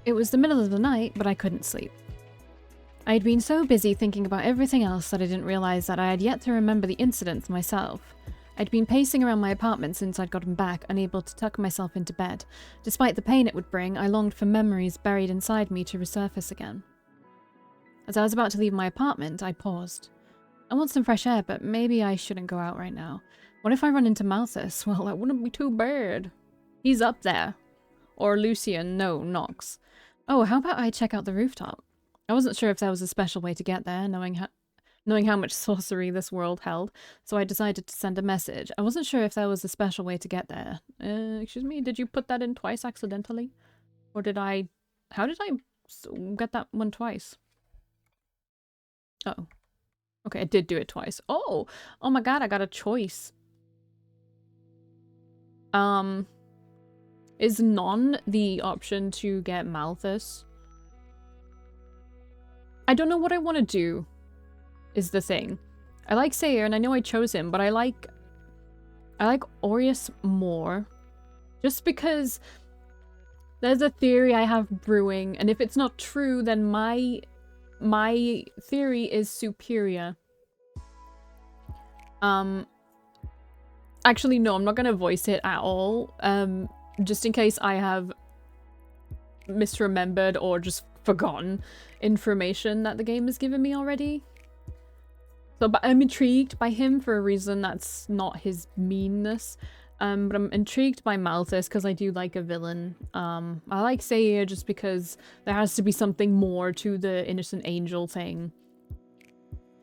It was the middle of the night, but I couldn't sleep. I had been so busy thinking about everything else that I didn't realize that I had yet to remember the incidents myself. I'd been pacing around my apartment since I'd gotten back, unable to tuck myself into bed. Despite the pain it would bring, I longed for memories buried inside me to resurface again. As I was about to leave my apartment, I paused. I want some fresh air, but maybe I shouldn't go out right now. What if I run into Malthus? Well, that wouldn't be too bad. He's up there. Or Lucian, no, Nox. Oh, how about I check out the rooftop? I wasn't sure if there was a special way to get there, knowing how much sorcery this world held, so I decided to send a message. I wasn't sure if there was a special way to get there. Excuse me, did you put that in twice accidentally? Or did I... How did I get that one twice? Uh-oh. Okay, I did do it twice. Oh! Oh my god, I got a choice. Is none the option to get Malthus? I don't know what I want to do, is the thing. I like Sayer, and I know I chose him, but I like Orias more. Just because there's a theory I have brewing, and if it's not true, then my theory is superior. Actually, no, I'm not gonna voice it at all. Just in case I have misremembered or just forgotten information that the game has given me already. So, but I'm intrigued by him for a reason that's not his meanness. But I'm intrigued by Malthus because I do like a villain. I like Sayer just because there has to be something more to the innocent angel thing.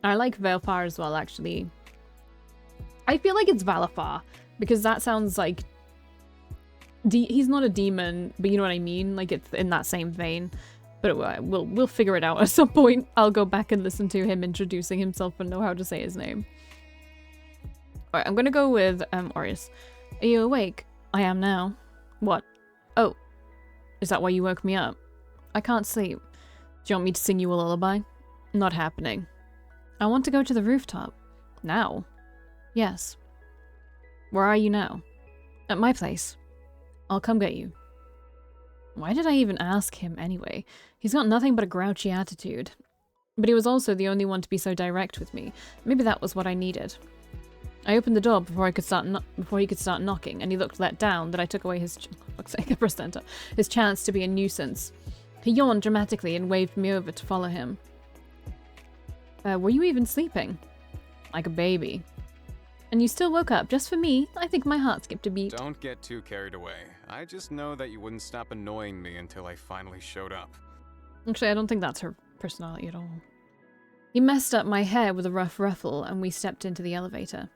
I like Valkii as well, actually. I feel like it's Valkii because that sounds like he's not a demon, but you know what I mean? Like, it's in that same vein. But we'll figure it out at some point. I'll go back and listen to him introducing himself and know how to say his name. Alright, I'm gonna go with Orias. Are you awake? I am now. What? Oh. Is that why you woke me up? I can't sleep. Do you want me to sing you a lullaby? Not happening. I want to go to the rooftop. Now? Yes. Where are you now? At my place. I'll come get you. Why did I even ask him anyway? He's got nothing but a grouchy attitude. But he was also the only one to be so direct with me. Maybe that was what I needed. I opened the door before he could start knocking, and he looked let down that I took away his his chance to be a nuisance. He yawned dramatically and waved me over to follow him. Were you even sleeping? Like a baby. And you still woke up just for me? I think my heart skipped a beat. Don't get too carried away. I just know that you wouldn't stop annoying me until I finally showed up. Actually, I don't think that's her personality at all. He messed up my hair with a rough ruffle, and we stepped into the elevator.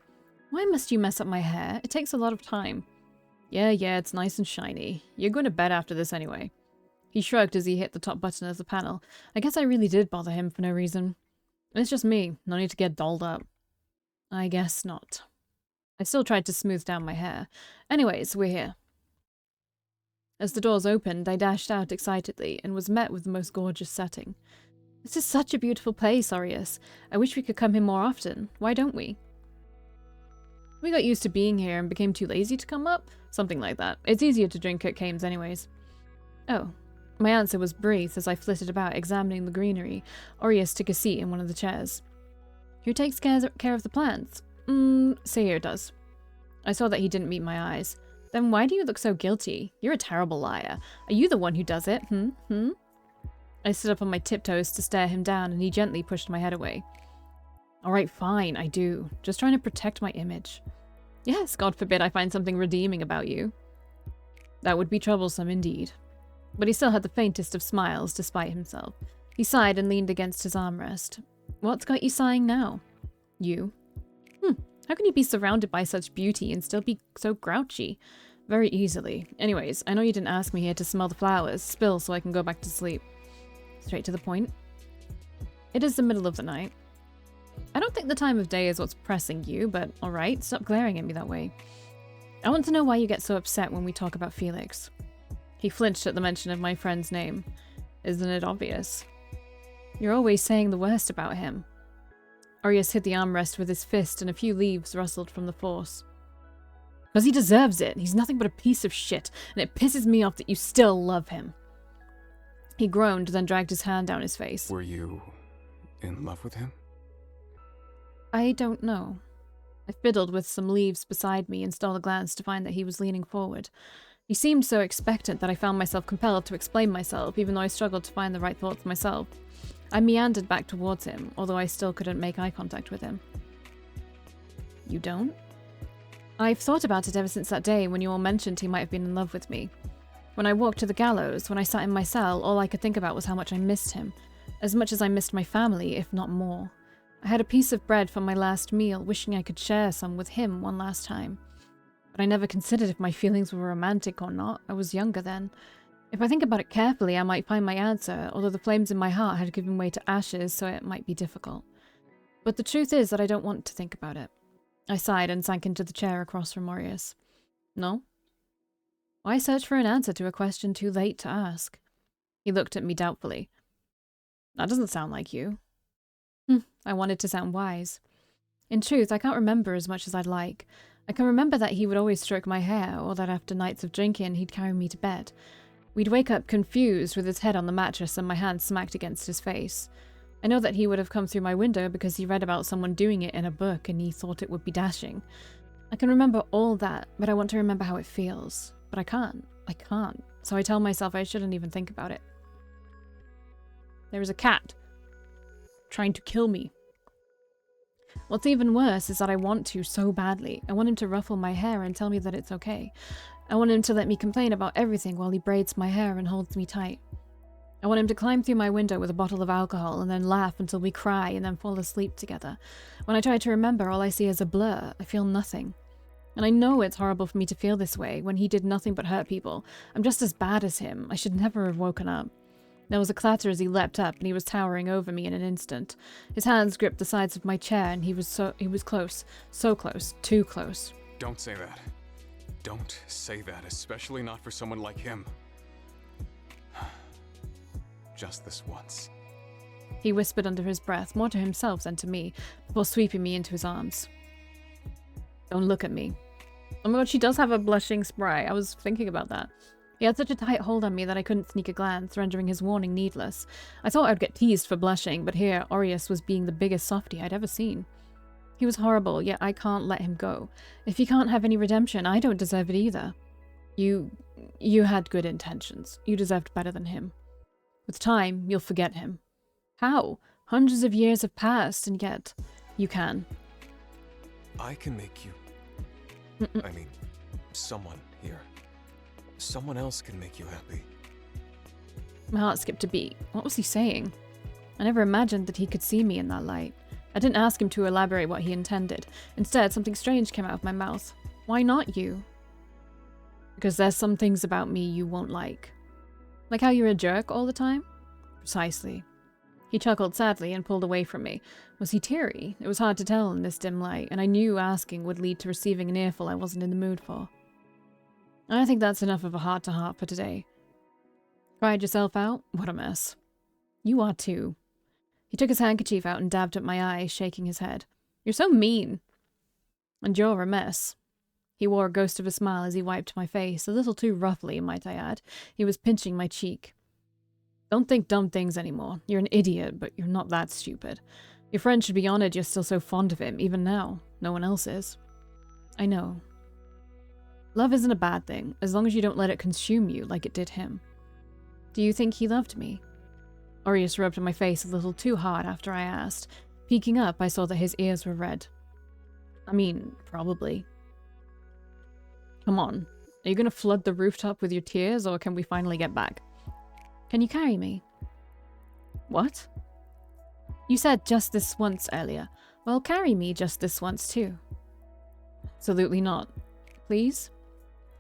Why must you mess up my hair? It takes a lot of time. Yeah, it's nice and shiny. You're going to bed after this anyway. He shrugged as he hit the top button of the panel. I guess I really did bother him for no reason. It's just me. No need to get dolled up. I guess not. I still tried to smooth down my hair. Anyways, we're here. As the doors opened, I dashed out excitedly and was met with the most gorgeous setting. This is such a beautiful place, Orias. I wish we could come here more often. Why don't we? We got used to being here and became too lazy to come up? Something like that. It's easier to drink at Kames anyways. Oh. My answer was brief as I flitted about examining the greenery. Orias took a seat in one of the chairs. Who takes care of the plants? Sayer does. I saw that he didn't meet my eyes. Then why do you look so guilty? You're a terrible liar. Are you the one who does it? I stood up on my tiptoes to stare him down, and he gently pushed my head away. Alright, fine, I do. Just trying to protect my image. Yes, God forbid I find something redeeming about you. That would be troublesome indeed. But he still had the faintest of smiles, despite himself. He sighed and leaned against his armrest. What's got you sighing now? You. How can you be surrounded by such beauty and still be so grouchy? Very easily. Anyways, I know you didn't ask me here to smell the flowers. Spill so I can go back to sleep. Straight to the point. It is the middle of the night. I don't think the time of day is what's pressing you, but alright, stop glaring at me that way. I want to know why you get so upset when we talk about Felix. He flinched at the mention of my friend's name. Isn't it obvious? You're always saying the worst about him. Orias hit the armrest with his fist and a few leaves rustled from the force. Because he deserves it. He's nothing but a piece of shit, and it pisses me off that you still love him. He groaned, then dragged his hand down his face. Were you in love with him? I don't know. I fiddled with some leaves beside me and stole a glance to find that he was leaning forward. He seemed so expectant that I found myself compelled to explain myself, even though I struggled to find the right thoughts myself. I meandered back towards him, although I still couldn't make eye contact with him. You don't? I've thought about it ever since that day when you all mentioned he might have been in love with me. When I walked to the gallows, when I sat in my cell, all I could think about was how much I missed him. As much as I missed my family, if not more. I had a piece of bread for my last meal, wishing I could share some with him one last time. But I never considered if my feelings were romantic or not. I was younger then. If I think about it carefully, I might find my answer, although the flames in my heart had given way to ashes, so it might be difficult. But the truth is that I don't want to think about it. I sighed and sank into the chair across from Orias. No? Why search for an answer to a question too late to ask? He looked at me doubtfully. That doesn't sound like you. I wanted to sound wise. In truth, I can't remember as much as I'd like. I can remember that he would always stroke my hair, or that after nights of drinking, he'd carry me to bed. We'd wake up confused with his head on the mattress and my hand smacked against his face. I know that he would have come through my window because he read about someone doing it in a book and he thought it would be dashing. I can remember all that, but I want to remember how it feels. But I can't. So I tell myself I shouldn't even think about it. There is a cat trying to kill me. What's even worse is that I want to so badly. I want him to ruffle my hair and tell me that it's okay. I want him to let me complain about everything while he braids my hair and holds me tight. I want him to climb through my window with a bottle of alcohol and then laugh until we cry and then fall asleep together. When I try to remember, all I see is a blur. I feel nothing. And I know it's horrible for me to feel this way when he did nothing but hurt people. I'm just as bad as him. I should never have woken up. There was a clatter as he leapt up and he was towering over me in an instant. His hands gripped the sides of my chair and he was close. So close. Too close. Don't say that. Don't say that, especially not for someone like him. Just this once. He whispered under his breath, more to himself than to me, before sweeping me into his arms. Don't look at me. Oh my god, she does have a blushing spray. I was thinking about that. He had such a tight hold on me that I couldn't sneak a glance, rendering his warning needless. I thought I'd get teased for blushing, but here Orias was being the biggest softie I'd ever seen. He was horrible, yet I can't let him go. If he can't have any redemption, I don't deserve it either. You had good intentions. You deserved better than him. With time, you'll forget him. How? Hundreds of years have passed, and yet you can. I can make you... I mean, someone here. Someone else can make you happy. My heart skipped a beat. What was he saying? I never imagined that he could see me in that light. I didn't ask him to elaborate what he intended. Instead, something strange came out of my mouth. Why not you? Because there's some things about me you won't like. Like how you're a jerk all the time? Precisely. He chuckled sadly and pulled away from me. Was he teary? It was hard to tell in this dim light, and I knew asking would lead to receiving an earful I wasn't in the mood for. I think that's enough of a heart-to-heart for today. Cried yourself out? What a mess. You are too. He took his handkerchief out and dabbed at my eyes, shaking his head. You're so mean. And you're a mess. He wore a ghost of a smile as he wiped my face, a little too roughly, might I add. He was pinching my cheek. Don't think dumb things anymore. You're an idiot, but you're not that stupid. Your friend should be honored you're still so fond of him, even now. No one else is. I know. Love isn't a bad thing, as long as you don't let it consume you like it did him. Do you think he loved me? Orias rubbed my face a little too hard after I asked. Peeking up, I saw that his ears were red. I mean, probably. Come on. Are you going to flood the rooftop with your tears, or can we finally get back? Can you carry me? What? You said just this once earlier. Well, carry me just this once too. Absolutely not. Please?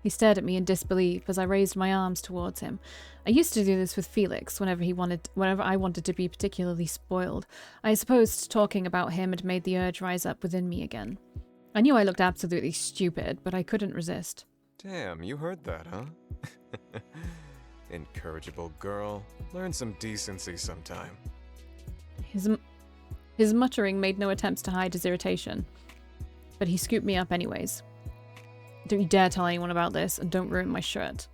He stared at me in disbelief as I raised my arms towards him. I used to do this with Felix whenever I wanted to be particularly spoiled. I supposed talking about him had made the urge rise up within me again. I knew I looked absolutely stupid, but I couldn't resist. Damn, you heard that, huh? Incorrigible girl. Learn some decency sometime. His muttering made no attempts to hide his irritation. But he scooped me up anyways. Don't you dare tell anyone about this, and don't ruin my shirt.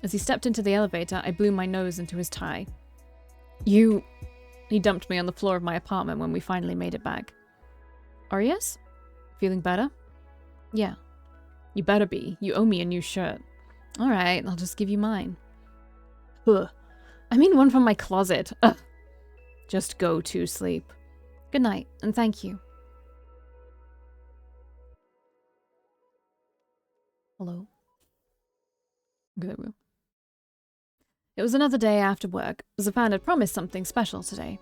As he stepped into the elevator, I blew my nose into his tie. You... He dumped me on the floor of my apartment when we finally made it back. Orias? Feeling better? Yeah. You better be. You owe me a new shirt. Alright, I'll just give you mine. Ugh. I mean one from my closet. Ugh. Just go to sleep. Good night, and thank you. Hello? Okay, there we go. It was another day after work. Zafan had promised something special today.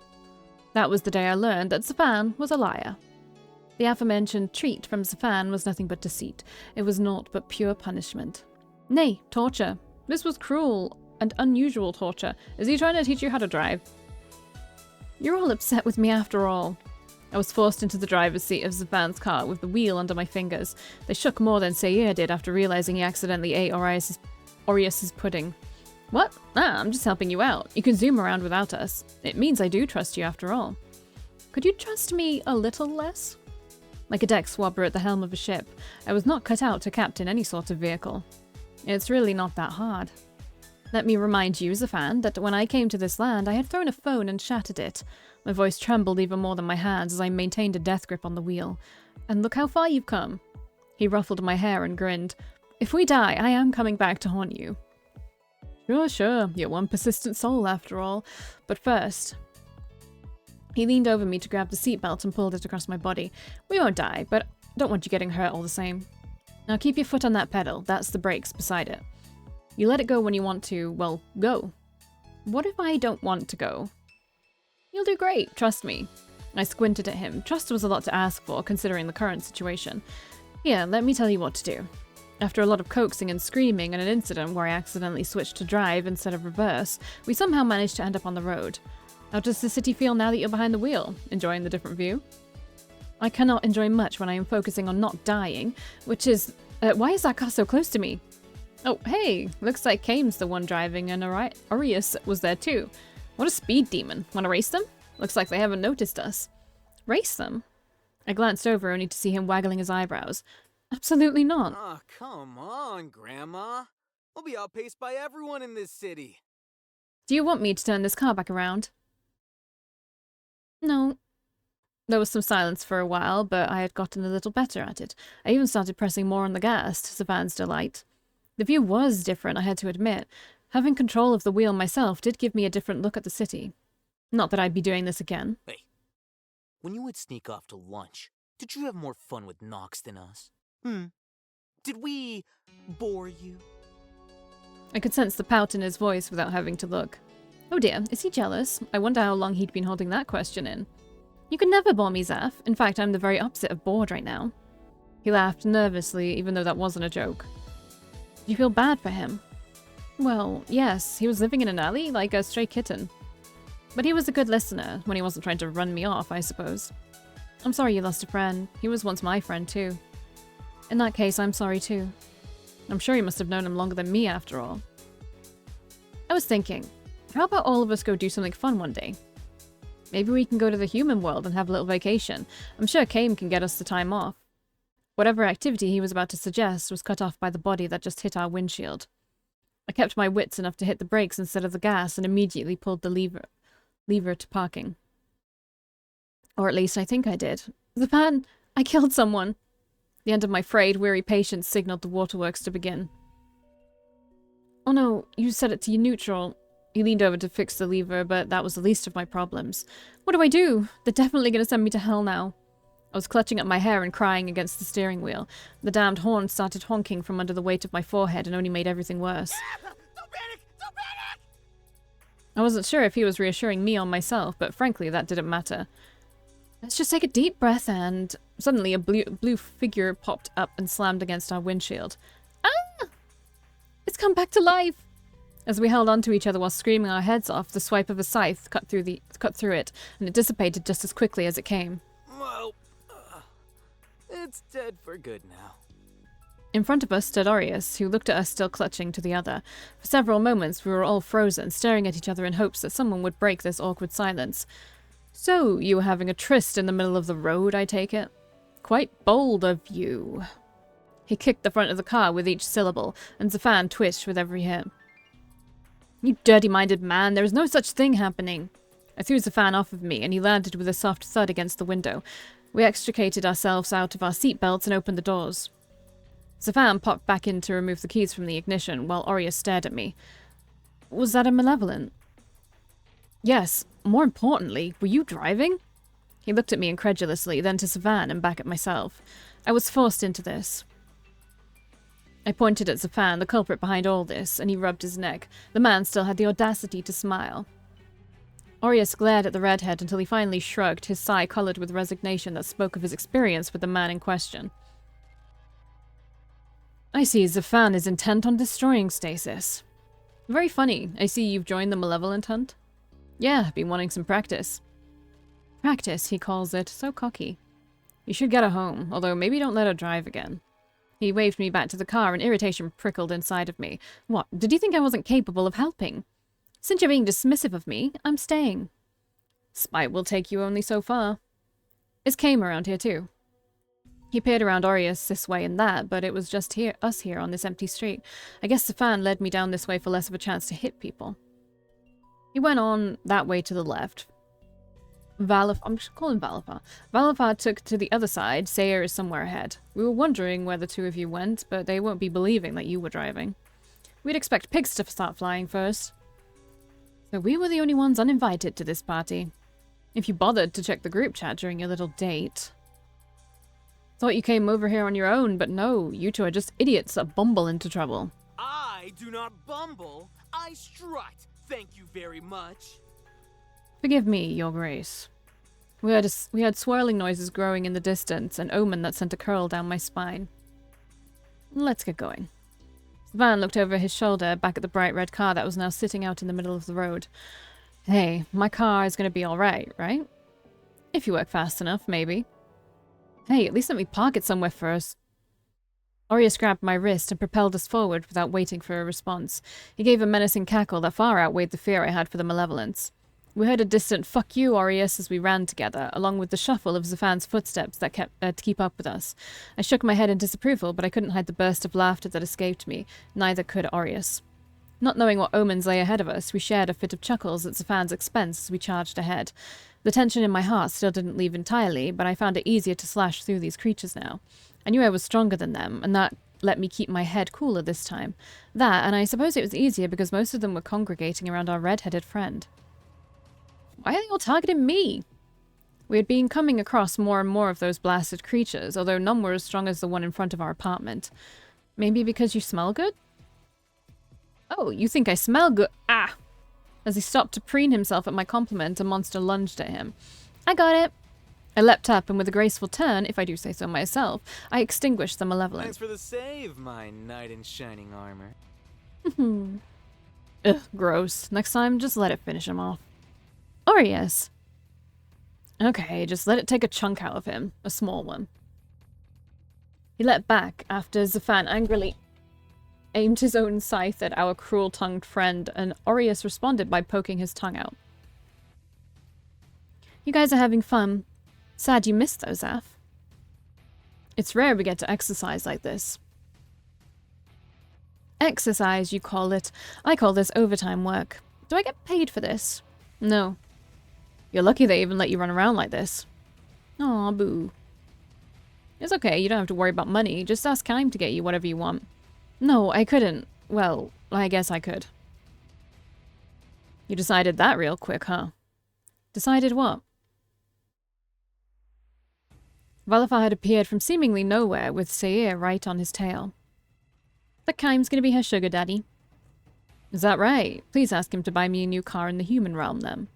That was the day I learned that Zafan was a liar. The aforementioned treat from Zafan was nothing but deceit. It was naught but pure punishment. Nay, torture. This was cruel and unusual torture. Is he trying to teach you how to drive? You're all upset with me after all. I was forced into the driver's seat of Zafan's car with the wheel under my fingers. They shook more than Sayir did after realizing he accidentally ate Orias's pudding. What? Ah, I'm just helping you out. You can zoom around without us. It means I do trust you after all. Could you trust me a little less? Like a deck swabber at the helm of a ship, I was not cut out to captain any sort of vehicle. It's really not that hard. Let me remind you, Zafan, that when I came to this land, I had thrown a phone and shattered it. My voice trembled even more than my hands as I maintained a death grip on the wheel. And look how far you've come. He ruffled my hair and grinned. If we die, I am coming back to haunt you. Sure, you're one persistent soul after all. But first... He leaned over me to grab the seatbelt and pulled it across my body. We won't die, but I don't want you getting hurt all the same. Now keep your foot on that pedal. That's the brakes beside it. You let it go when you want to, well, go. What if I don't want to go? You'll do great, trust me. I squinted at him. Trust was a lot to ask for, considering the current situation. Here, let me tell you what to do. After a lot of coaxing and screaming and an incident where I accidentally switched to drive instead of reverse, we somehow managed to end up on the road. How does the city feel now that you're behind the wheel? Enjoying the different view? I cannot enjoy much when I am focusing on not dying, which is... why is that car so close to me? Oh, hey, looks like Kane's the one driving and Orias was there too. What a speed demon. Want to race them? Looks like they haven't noticed us. Race them? I glanced over only to see him waggling his eyebrows. Absolutely not. Oh, come on, Grandma. We'll be outpaced by everyone in this city. Do you want me to turn this car back around? No. There was some silence for a while, but I had gotten a little better at it. I even started pressing more on the gas, to Zafan's delight. The view was different, I had to admit. Having control of the wheel myself did give me a different look at the city. Not that I'd be doing this again. Hey, when you would sneak off to lunch, did you have more fun with Nox than us? Did we bore you? I could sense the pout in his voice without having to look. Oh dear, is he jealous? I wonder how long he'd been holding that question in. You can never bore me, Zaf. In fact, I'm the very opposite of bored right now. He laughed nervously, even though that wasn't a joke. Do you feel bad for him? Well, yes, he was living in an alley like a stray kitten. But he was a good listener, when he wasn't trying to run me off, I suppose. I'm sorry you lost a friend. He was once my friend, too. In that case, I'm sorry, too. I'm sure you must have known him longer than me, after all. I was thinking, how about all of us go do something fun one day? Maybe we can go to the human world and have a little vacation. I'm sure Kame can get us the time off. Whatever activity he was about to suggest was cut off by the body that just hit our windshield. I kept my wits enough to hit the brakes instead of the gas and immediately pulled the lever to parking. Or at least I think I did. Zapan, I killed someone. The end of my frayed, weary patience signaled the waterworks to begin. Oh no, you set it to neutral. He leaned over to fix the lever, but that was the least of my problems. What do I do? They're definitely going to send me to hell now. I was clutching at my hair and crying against the steering wheel. The damned horn started honking from under the weight of my forehead and only made everything worse. Don't panic! Don't panic! I wasn't sure if he was reassuring me or myself, but frankly, that didn't matter. Let's just take a deep breath and... Suddenly, a blue figure popped up and slammed against our windshield. Ah! It's come back to life! As we held onto each other while screaming our heads off, the swipe of a scythe cut through it, and it dissipated just as quickly as it came. Well, it's dead for good now. In front of us stood Orias, who looked at us still clutching to the other. For several moments we were all frozen, staring at each other in hopes that someone would break this awkward silence. So, you were having a tryst in the middle of the road, I take it? Quite bold of you. He kicked the front of the car with each syllable, and Zafan twitched with every hit. You dirty-minded man, there is no such thing happening. I threw the fan off of me, and he landed with a soft thud against the window. We extricated ourselves out of our seatbelts and opened the doors. Zafan popped back in to remove the keys from the ignition, while Orias stared at me. Was that a malevolent? Yes. More importantly, were you driving? He looked at me incredulously, then to Zafan and back at myself. I was forced into this. I pointed at Zafan, the culprit behind all this, and he rubbed his neck. The man still had the audacity to smile. Orias glared at the redhead until he finally shrugged, his sigh coloured with resignation that spoke of his experience with the man in question. I see Zafan is intent on destroying Stasis. Very funny. I see you've joined the malevolent hunt. Yeah, been wanting some practice. Practice, he calls it. So cocky. You should get her home, although maybe don't let her drive again. He waved me back to the car, and irritation prickled inside of me. What, did you think I wasn't capable of helping? Since you're being dismissive of me, I'm staying. Spite will take you only so far. Is Kame around here too? He peered around Orias this way and that, but it was just us here on this empty street. I guess the fan led me down this way for less of a chance to hit people. He went on that way to the left. I'm just calling Valafar. Valafar took to the other side. Sayer is somewhere ahead. We were wondering where the two of you went, but they won't be believing that you were driving. We'd expect pigs to start flying first. So we were the only ones uninvited to this party. If you bothered to check the group chat during your little date. Thought you came over here on your own, but no, you two are just idiots that bumble into trouble. I do not bumble. I strut. Thank you very much. Forgive me, Your Grace. We had swirling noises growing in the distance, an omen that sent a curl down my spine. Let's get going. Van looked over his shoulder, back at the bright red car that was now sitting out in the middle of the road. Hey, my car is going to be alright, right? If you work fast enough, maybe. Hey, at least let me park it somewhere first. Orias grabbed my wrist and propelled us forward without waiting for a response. He gave a menacing cackle that far outweighed the fear I had for the malevolence. We heard a distant "fuck you, Orias" as we ran together, along with the shuffle of Zafan's footsteps that kept to keep up with us. I shook my head in disapproval, but I couldn't hide the burst of laughter that escaped me. Neither could Orias. Not knowing what omens lay ahead of us, we shared a fit of chuckles at Zafan's expense as we charged ahead. The tension in my heart still didn't leave entirely, but I found it easier to slash through these creatures now. I knew I was stronger than them, and that let me keep my head cooler this time. That, and I suppose it was easier because most of them were congregating around our red-headed friend. Why are they all targeting me? We had been coming across more and more of those blasted creatures, although none were as strong as the one in front of our apartment. Maybe because you smell good? Oh, you think I smell good? Ah! As he stopped to preen himself at my compliment, a monster lunged at him. I got it! I leapt up, and with a graceful turn, if I do say so myself, I extinguished the malevolence. Thanks for the save, my knight in shining armor. Ugh, gross. Next time, just let it finish him off. Orias. Okay, just let it take a chunk out of him. A small one. He leapt back after Zafan angrily aimed his own scythe at our cruel-tongued friend, and Orias responded by poking his tongue out. You guys are having fun. Sad you missed those, Zaf. It's rare we get to exercise like this. Exercise, you call it. I call this overtime work. Do I get paid for this? No. You're lucky they even let you run around like this. Aw, boo. It's okay, you don't have to worry about money. Just ask Kaim to get you whatever you want. No, I couldn't. Well, I guess I could. You decided that real quick, huh? Decided what? Valafar had appeared from seemingly nowhere with Sayer right on his tail. But Kaim's gonna be her sugar daddy. Is that right? Please ask him to buy me a new car in the human realm, then.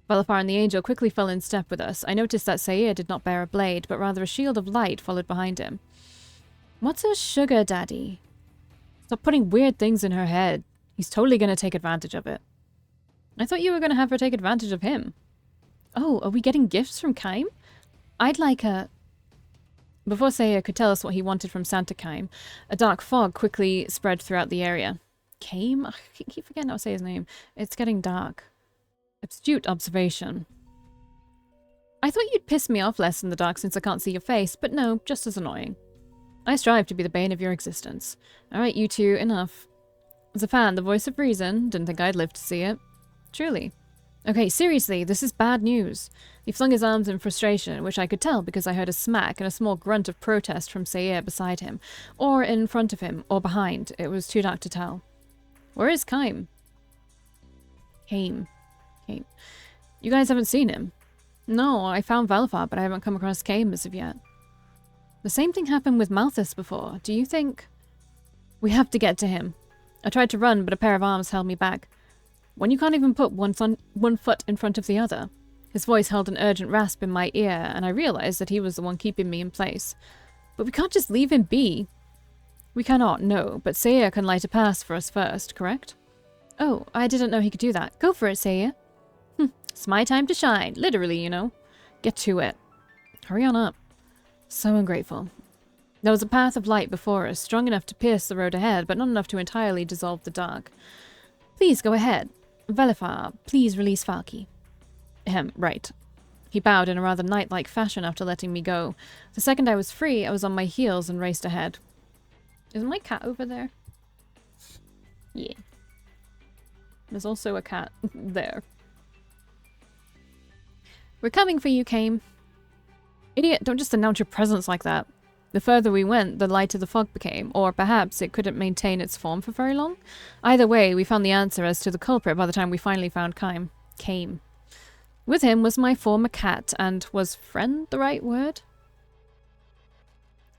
Valafar and the angel quickly fell in step with us. I noticed that Sayer did not bear a blade, but rather a shield of light followed behind him. What's a sugar daddy? Stop putting weird things in her head. He's totally going to take advantage of it. I thought you were going to have her take advantage of him. Oh, are we getting gifts from Kaim? I'd like a... Before Sayer could tell us what he wanted from Santa Kaim, a dark fog quickly spread throughout the area. Kaim? I keep forgetting how to say his name. It's getting dark. Astute observation. I thought you'd piss me off less in the dark since I can't see your face, but no, just as annoying. I strive to be the bane of your existence. Alright, you two, enough. As a fan, the voice of reason. Didn't think I'd live to see it. Truly. Okay, seriously, this is bad news. He flung his arms in frustration, which I could tell because I heard a smack and a small grunt of protest from Sayer beside him, or in front of him, or behind. It was too dark to tell. Where is Kaim? Kaim. You guys haven't seen him? No, I found Valkii, but I haven't come across Kaim as of yet. The same thing happened with Malthus before. Do you think... We have to get to him. I tried to run, but a pair of arms held me back. When you can't even put one foot in front of the other. His voice held an urgent rasp in my ear, and I realized that he was the one keeping me in place. But we can't just leave him be. We cannot, no, but Sayer can light a path for us first, correct? Oh, I didn't know he could do that. Go for it, Sayer. It's my time to shine. Literally, you know. Get to it. Hurry on up. So ungrateful. There was a path of light before us, strong enough to pierce the road ahead, but not enough to entirely dissolve the dark. Please go ahead. Valkii, please release Valkii. Right. He bowed in a rather knight-like fashion after letting me go. The second I was free, I was on my heels and raced ahead. Isn't my cat over there? Yeah. There's also a cat there. We're coming for you, Kaim. Idiot, don't just announce your presence like that. The further we went, the lighter the fog became, or perhaps it couldn't maintain its form for very long. Either way, we found the answer as to the culprit by the time we finally found Kaim. With him was my former cat, and was friend the right word?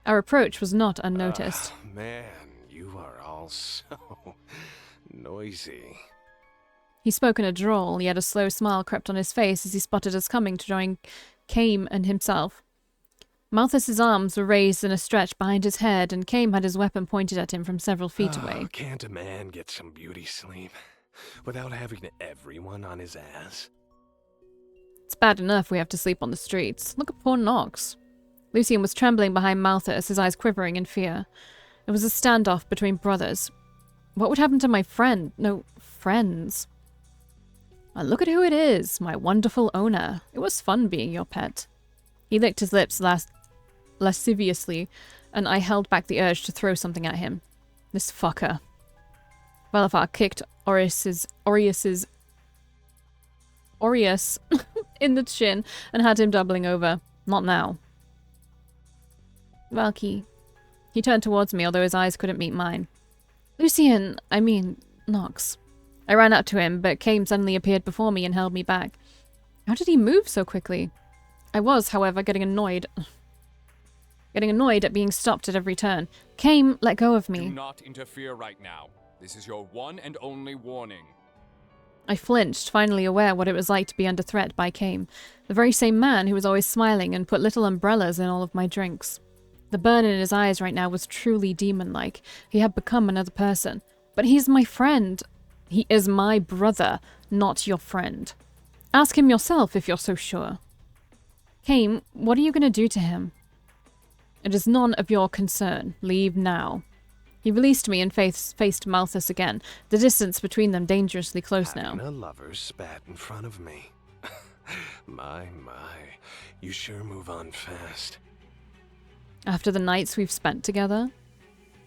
Our approach was not unnoticed. Man, you are all so noisy. He spoke in a drawl, yet a slow smile crept on his face as he spotted us coming to join Kaim and himself. Malthus's arms were raised in a stretch behind his head, and Kaim had his weapon pointed at him from several feet away. Can't a man get some beauty sleep without having everyone on his ass? It's bad enough we have to sleep on the streets. Look at poor Nox. Lucian was trembling behind Malthus, his eyes quivering in fear. It was a standoff between brothers. What would happen to my friend? No, friends. And look at who it is, my wonderful owner. It was fun being your pet. He licked his lips lasciviously, and I held back the urge to throw something at him. This fucker. Valkii kicked Orias in the chin and had him doubling over. Not now. Valkii. He turned towards me, although his eyes couldn't meet mine. Nox. I ran up to him, but Kaim suddenly appeared before me and held me back. How did he move so quickly? I was, however, getting annoyed at being stopped at every turn. Kaim, let go of me. Do not interfere right now. This is your one and only warning. I flinched, finally aware what it was like to be under threat by Kaim, the very same man who was always smiling and put little umbrellas in all of my drinks. The burn in his eyes right now was truly demon-like. He had become another person. But he's my friend. He is my brother, not your friend. Ask him yourself if you're so sure. Kaim, what are you going to do to him? It is none of your concern. Leave now. He released me and faced Malthus again, the distance between them dangerously close now. Having a lover spat in front of me. My. You sure move on fast. After the nights we've spent together?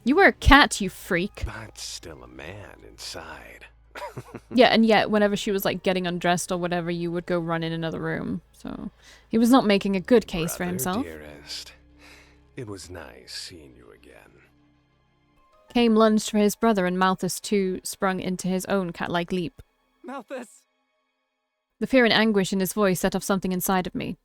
You were a cat, you freak. But still a man inside. Yeah, and yet, whenever she was, like, getting undressed or whatever, you would go run in another room. So, he was not making a good case for himself. Dearest, it was nice seeing you again. Kaim lunged for his brother, and Malthus, too, sprung into his own cat-like leap. Malthus! The fear and anguish in his voice set off something inside of me.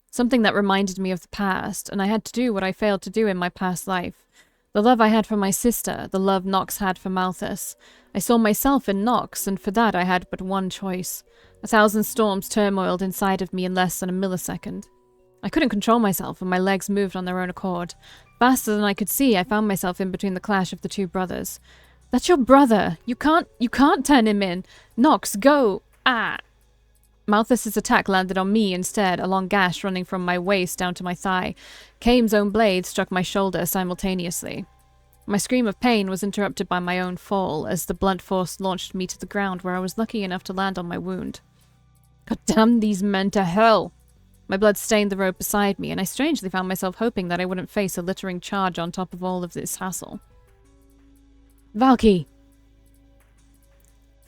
Something that reminded me of the past, and I had to do what I failed to do in my past life. The love I had for my sister, the love Nox had for Malthus. I saw myself in Nox, and for that I had but one choice. 1,000 storms turmoiled inside of me in less than a millisecond. I couldn't control myself, and my legs moved on their own accord. Faster than I could see, I found myself in between the clash of the two brothers. That's your brother! You can't turn him in! Nox, go! Ah! Malthus's attack landed on me instead, a long gash running from my waist down to my thigh. Kaim's own blade struck my shoulder simultaneously. My scream of pain was interrupted by my own fall, as the blunt force launched me to the ground where I was lucky enough to land on my wound. God damn these men to hell! My blood stained the road beside me, and I strangely found myself hoping that I wouldn't face a littering charge on top of all of this hassle. Valkii!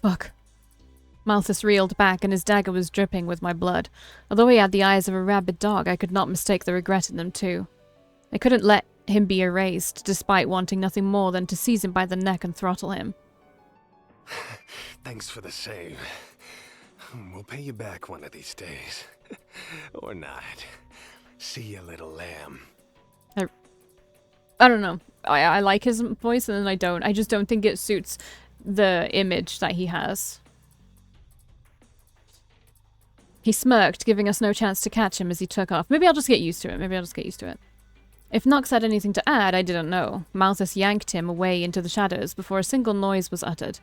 Fuck. Malthus reeled back, and his dagger was dripping with my blood. Although he had the eyes of a rabid dog, I could not mistake the regret in them too. I couldn't let him be erased, despite wanting nothing more than to seize him by the neck and throttle him. Thanks for the save. We'll pay you back one of these days. Or not. See you, little lamb. I don't know. I like his voice and then I don't. I just don't think it suits the image that he has. He smirked, giving us no chance to catch him as he took off. Maybe I'll just get used to it. If Nox had anything to add, I didn't know. Malthus yanked him away into the shadows before a single noise was uttered.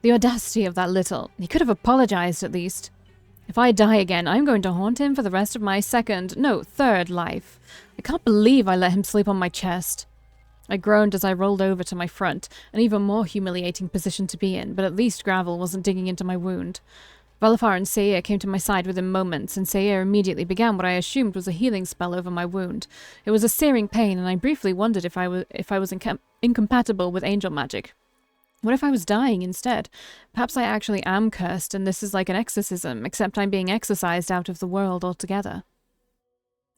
The audacity of that little. He could have apologized at least. If I die again, I'm going to haunt him for the rest of my third life. I can't believe I let him sleep on my chest. I groaned as I rolled over to my front, an even more humiliating position to be in, but at least gravel wasn't digging into my wound. Valafar and Seir came to my side within moments, and Seir immediately began what I assumed was a healing spell over my wound. It was a searing pain, and I briefly wondered if I was incompatible with angel magic. What if I was dying instead? Perhaps I actually am cursed, and this is like an exorcism, except I'm being exorcised out of the world altogether.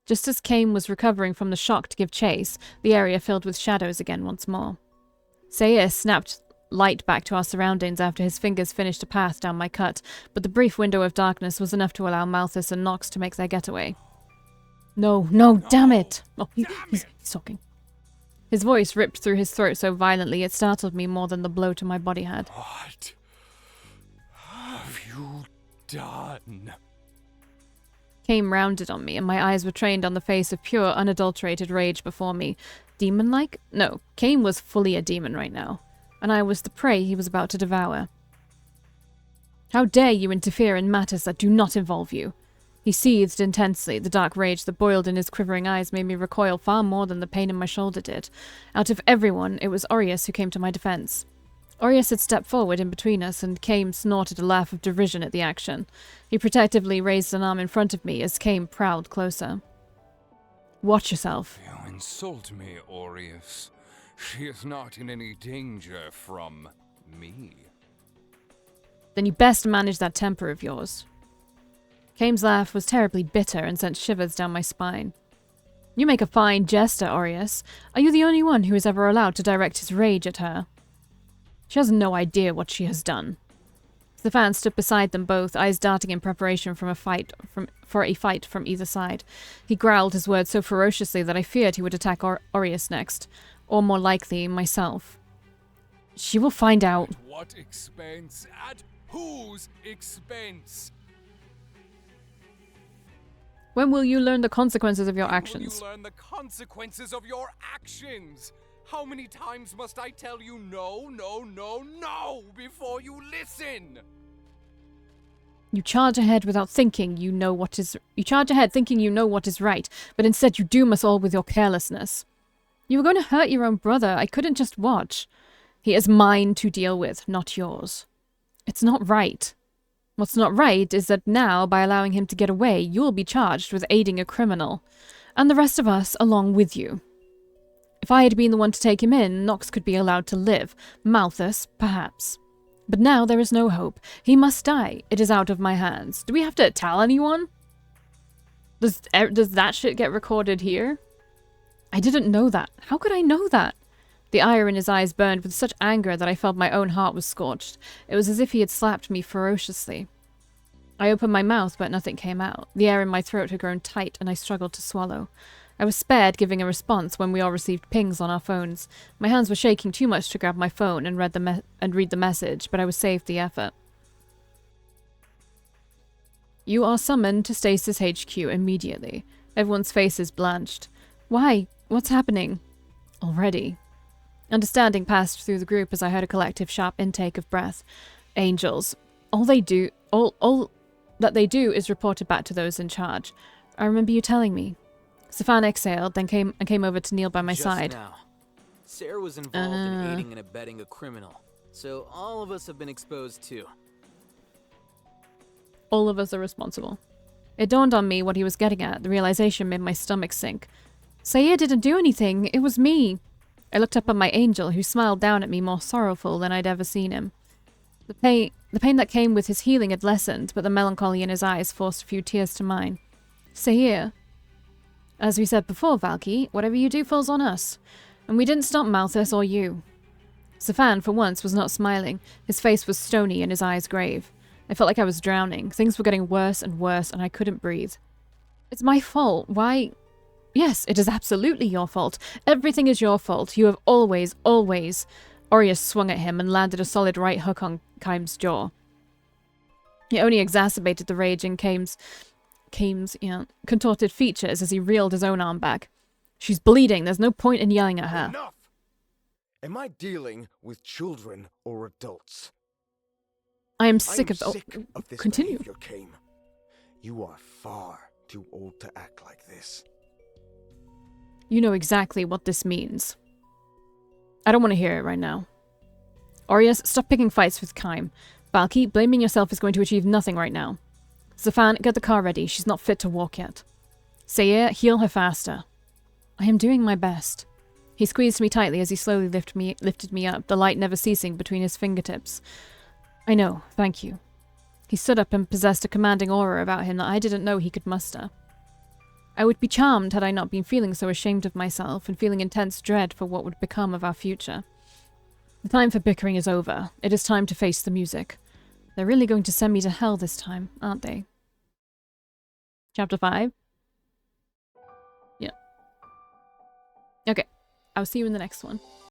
Just as Cain was recovering from the shock to give chase, the area filled with shadows again once more. Seir snapped light back to our surroundings after his fingers finished a path down my cut, but the brief window of darkness was enough to allow Malthus and Nox to make their getaway. No, damn it! Oh, he's talking. His voice ripped through his throat so violently it startled me more than the blow to my body had. What have you done? Cain rounded on me, and my eyes were trained on the face of pure, unadulterated rage before me. Demon-like? No, Cain was fully a demon right now, and I was the prey he was about to devour. How dare you interfere in matters that do not involve you? He seethed intensely. The dark rage that boiled in his quivering eyes made me recoil far more than the pain in my shoulder did. Out of everyone, it was Orias who came to my defense. Orias had stepped forward in between us, and Cain snorted a laugh of derision at the action. He protectively raised an arm in front of me as Cain prowled closer. Watch yourself. You insult me, Orias. She is not in any danger from me. Then you best manage that temper of yours. Cain's laugh was terribly bitter and sent shivers down my spine. You make a fine jester, Orias. Are you the only one who is ever allowed to direct his rage at her? She has no idea what she has done. Stefan stood beside them both, eyes darting in preparation for a fight from either side. He growled his words so ferociously that I feared he would attack Orias next, or more likely, myself. She will find out. At what expense? At whose expense? When will you learn the consequences of your actions? When will you learn the consequences of your actions? How many times must I tell you no, no, no, no before you listen? You charge ahead without thinking you know what is right, but instead you doom us all with your carelessness. You were going to hurt your own brother. I couldn't just watch. He is mine to deal with, not yours. It's not right. What's not right is that now, by allowing him to get away, you'll be charged with aiding a criminal, and the rest of us along with you. If I had been the one to take him in, Nox could be allowed to live. Malthus, perhaps. But now there is no hope. He must die. It is out of my hands. Do we have to tell anyone? Does that shit get recorded here? I didn't know that. How could I know that? The ire in his eyes burned with such anger that I felt my own heart was scorched. It was as if he had slapped me ferociously. I opened my mouth, but nothing came out. The air in my throat had grown tight, and I struggled to swallow. I was spared giving a response when we all received pings on our phones. My hands were shaking too much to grab my phone and read the message, but I was saved the effort. You are summoned to Stasis HQ immediately. Everyone's faces blanched. Why? What's happening? Already. Understanding passed through the group as I heard a collective sharp intake of breath. Angels. All that they do is reported back to those in charge. I remember you telling me. Stefan exhaled, then came over to kneel by my side. Now. Sarah was involved in aiding and abetting a criminal, so all of us have been exposed too. All of us are responsible. It dawned on me what he was getting at. The realization made my stomach sink. Seir didn't do anything. It was me. I looked up at my angel, who smiled down at me more sorrowful than I'd ever seen him. The pain that came with his healing had lessened, but the melancholy in his eyes forced a few tears to mine. Sair, as we said before, Valkii, whatever you do falls on us. And we didn't stop Malthus or you. Safan, for once, was not smiling. His face was stony and his eyes grave. I felt like I was drowning. Things were getting worse and worse, and I couldn't breathe. It's my fault. Why? Yes, it is absolutely your fault. Everything is your fault. You have always, always... Orias swung at him and landed a solid right hook on Kaim's jaw. It only exacerbated the rage in Kaim's contorted features as he reeled his own arm back. She's bleeding. There's no point in yelling at her. Enough! Am I dealing with children or adults? I am sick of this continue. behavior, Kaim. You are far too old to act like this. You know exactly what this means. I don't want to hear it right now. Orias, stop picking fights with Kaim. Valkii, blaming yourself is going to achieve nothing right now. Zafan, get the car ready. She's not fit to walk yet. Sair, heal her faster. I am doing my best. He squeezed me tightly as he slowly lifted me up, the light never ceasing between his fingertips. I know, thank you. He stood up and possessed a commanding aura about him that I didn't know he could muster. I would be charmed had I not been feeling so ashamed of myself and feeling intense dread for what would become of our future. The time for bickering is over. It is time to face the music. They're really going to send me to hell this time, aren't they? Chapter 5? Yeah. Okay. I'll see you in the next one.